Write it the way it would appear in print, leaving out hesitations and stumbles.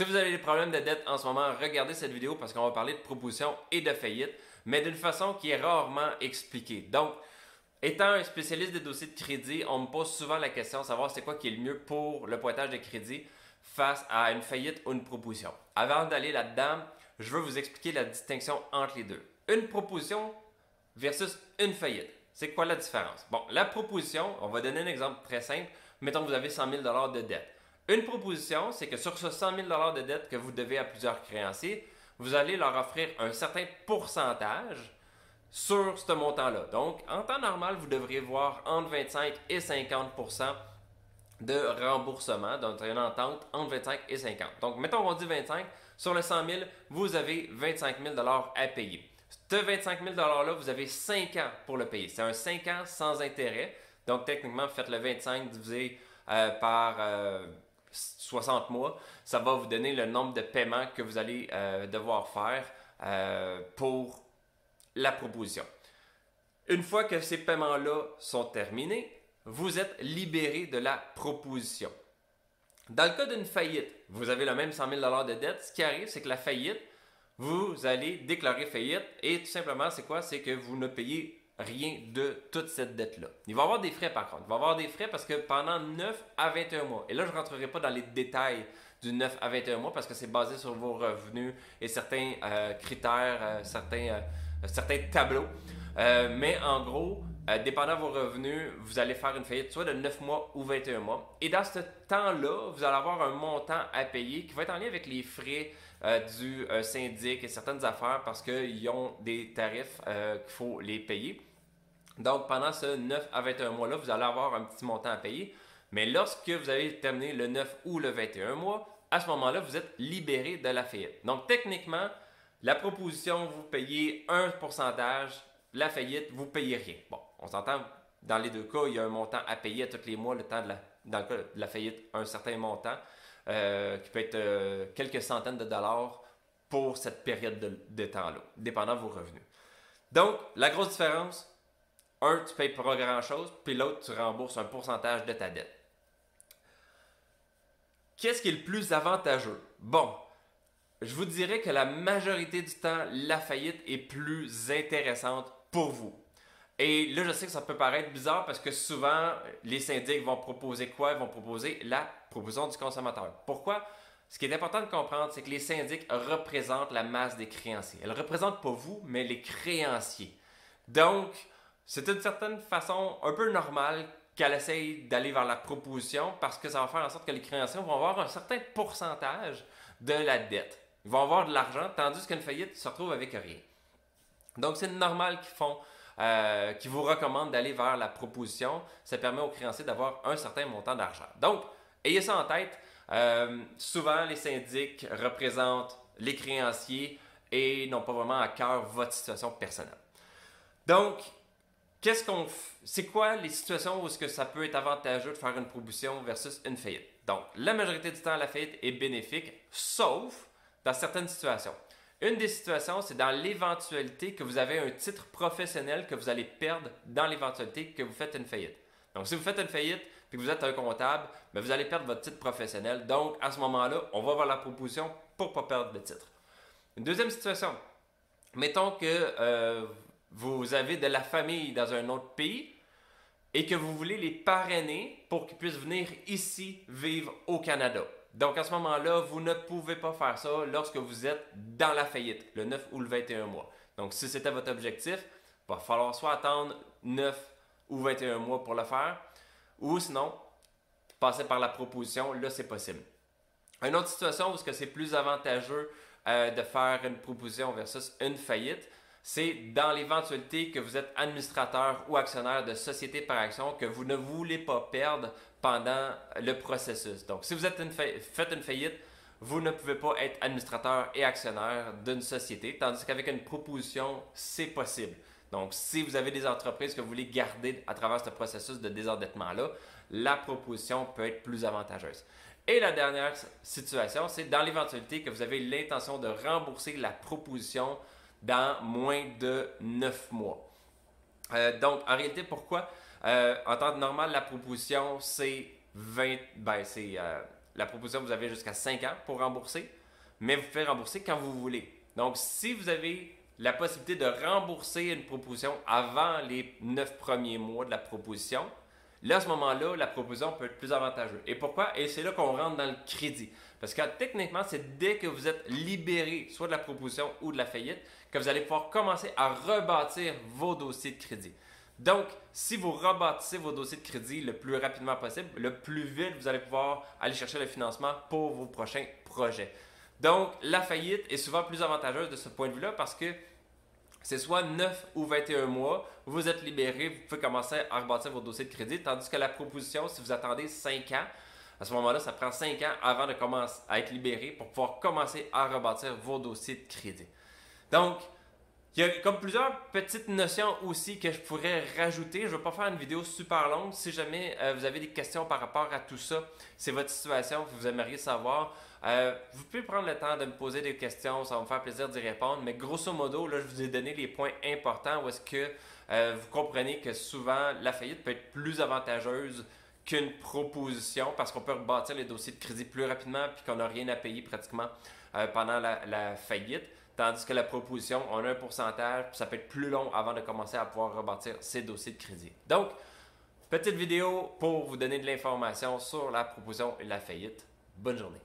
Si vous avez des problèmes de dette en ce moment, regardez cette vidéo parce qu'on va parler de proposition et de faillite, mais d'une façon qui est rarement expliquée. Donc, étant un spécialiste des dossiers de crédit, on me pose souvent la question de savoir c'est quoi qui est le mieux pour le pointage de crédit face à une faillite ou une proposition. Avant d'aller là-dedans, je veux vous expliquer la distinction entre les deux. Une proposition versus une faillite. C'est quoi la différence? Bon, la proposition, on va donner un exemple très simple. Mettons que vous avez 100 000 de dette. Une proposition, c'est que sur ce 100 000 de dette que vous devez à plusieurs créanciers, vous allez leur offrir un certain pourcentage sur ce montant-là. Donc, en temps normal, vous devriez voir entre 25 et 50 de remboursement, donc une entente entre 25 et 50. Donc, mettons qu'on dit 25, sur le 100 000, vous avez 25 000 à payer. Ce 25 000 $-là, vous avez 5 ans pour le payer. C'est un 5 ans sans intérêt. Donc, techniquement, faites le 25 divisé par 60 mois. Ça va vous donner le nombre de paiements que vous allez devoir faire pour la proposition. Une fois que ces paiements-là sont terminés, vous êtes libéré de la proposition. Dans le cas d'une faillite, vous avez le même 100 000 $ de dette. Ce qui arrive, c'est que la faillite, vous allez déclarer faillite et tout simplement, c'est quoi? C'est que vous ne payez rien de toute cette dette-là. Il va y avoir des frais par contre. Il va y avoir des frais parce que pendant 9 à 21 mois, et là je ne rentrerai pas dans les détails du 9 à 21 mois parce que c'est basé sur vos revenus et certains critères, certains tableaux. Mais en gros, dépendant de vos revenus, vous allez faire une faillite soit de 9 mois ou 21 mois. Et dans ce temps-là, vous allez avoir un montant à payer qui va être en lien avec les frais du syndic et certaines affaires parce qu'ils ont des tarifs qu'il faut les payer. Donc, pendant ce 9 à 21 mois-là, vous allez avoir un petit montant à payer. Mais lorsque vous avez terminé le 9 ou le 21 mois, à ce moment-là, vous êtes libéré de la faillite. Donc, techniquement, la proposition, vous payez un pourcentage. La faillite, vous ne payez rien. Bon, on s'entend, dans les deux cas, il y a un montant à payer à tous les mois, dans le cas de la faillite, un certain montant, qui peut être quelques centaines de dollars pour cette période de temps-là, dépendant de vos revenus. Donc, la grosse différence, un, tu payes pas grand-chose, puis l'autre, tu rembourses un pourcentage de ta dette. Qu'est-ce qui est le plus avantageux? Bon, je vous dirais que la majorité du temps, la faillite est plus intéressante pour vous. Et là, je sais que ça peut paraître bizarre parce que souvent, les syndics vont proposer quoi? Ils vont proposer la proposition du consommateur. Pourquoi? Ce qui est important de comprendre, c'est que les syndics représentent la masse des créanciers. Elles ne représentent pas vous, mais les créanciers. Donc, c'est d'une certaine façon un peu normal qu'elle essaye d'aller vers la proposition parce que ça va faire en sorte que les créanciers vont avoir un certain pourcentage de la dette. Ils vont avoir de l'argent, tandis qu'une faillite se retrouve avec rien. Donc, c'est normal qu'ils vous recommandent d'aller vers la proposition. Ça permet aux créanciers d'avoir un certain montant d'argent. Donc, ayez ça en tête. Souvent, les syndics représentent les créanciers et n'ont pas vraiment à cœur votre situation personnelle. Donc, c'est quoi les situations où est-ce que ça peut être avantageux de faire une proposition versus une faillite? Donc, la majorité du temps, la faillite est bénéfique, sauf dans certaines situations. Une des situations, c'est dans l'éventualité que vous avez un titre professionnel que vous allez perdre dans l'éventualité que vous faites une faillite. Donc, si vous faites une faillite et que vous êtes un comptable, bien, vous allez perdre votre titre professionnel. Donc, à ce moment-là, on va vers la proposition pour ne pas perdre le titre. Une deuxième situation, mettons que vous avez de la famille dans un autre pays et que vous voulez les parrainer pour qu'ils puissent venir ici vivre au Canada. Donc, à ce moment-là, vous ne pouvez pas faire ça lorsque vous êtes dans la faillite, le 9 ou le 21 mois. Donc, si c'était votre objectif, il va falloir soit attendre 9 ou 21 mois pour le faire, ou sinon, passer par la proposition, là, c'est possible. Une autre situation où c'est plus avantageux de faire une proposition versus une faillite, c'est dans l'éventualité que vous êtes administrateur ou actionnaire de société par action que vous ne voulez pas perdre pendant le processus. Donc, si vous faites une faillite, vous ne pouvez pas être administrateur et actionnaire d'une société, tandis qu'avec une proposition, c'est possible. Donc, si vous avez des entreprises que vous voulez garder à travers ce processus de désendettement-là, la proposition peut être plus avantageuse. Et la dernière situation, c'est dans l'éventualité que vous avez l'intention de rembourser la proposition dans moins de 9 mois. Donc, en réalité, pourquoi? En temps normal, la proposition, c'est La proposition, vous avez jusqu'à 5 ans pour rembourser, mais vous pouvez rembourser quand vous voulez. Donc, si vous avez la possibilité de rembourser une proposition avant les 9 premiers mois de la proposition, là, à ce moment-là, la proposition peut être plus avantageuse. Et pourquoi? Et c'est là qu'on rentre dans le crédit. Parce que techniquement, c'est dès que vous êtes libéré, soit de la proposition ou de la faillite, que vous allez pouvoir commencer à rebâtir vos dossiers de crédit. Donc, si vous rebâtissez vos dossiers de crédit le plus rapidement possible, le plus vite vous allez pouvoir aller chercher le financement pour vos prochains projets. Donc, la faillite est souvent plus avantageuse de ce point de vue-là parce que c'est soit 9 ou 21 mois, vous êtes libéré, vous pouvez commencer à rebâtir vos dossiers de crédit, tandis que la proposition, si vous attendez 5 ans, à ce moment-là, ça prend 5 ans avant de commencer à être libéré pour pouvoir commencer à rebâtir vos dossiers de crédit. Donc, il y a comme plusieurs petites notions aussi que je pourrais rajouter. Je ne vais pas faire une vidéo super longue. Si jamais vous avez des questions par rapport à tout ça, c'est votre situation que vous aimeriez savoir, vous pouvez prendre le temps de me poser des questions. Ça va me faire plaisir d'y répondre. Mais grosso modo, là, je vous ai donné les points importants où est-ce que vous comprenez que souvent la faillite peut être plus avantageuse qu'une proposition parce qu'on peut rebâtir les dossiers de crédit plus rapidement puis qu'on n'a rien à payer pratiquement pendant la faillite. Tandis que la proposition, on a un pourcentage, puis ça peut être plus long avant de commencer à pouvoir rebâtir ces dossiers de crédit. Donc, petite vidéo pour vous donner de l'information sur la proposition et la faillite. Bonne journée.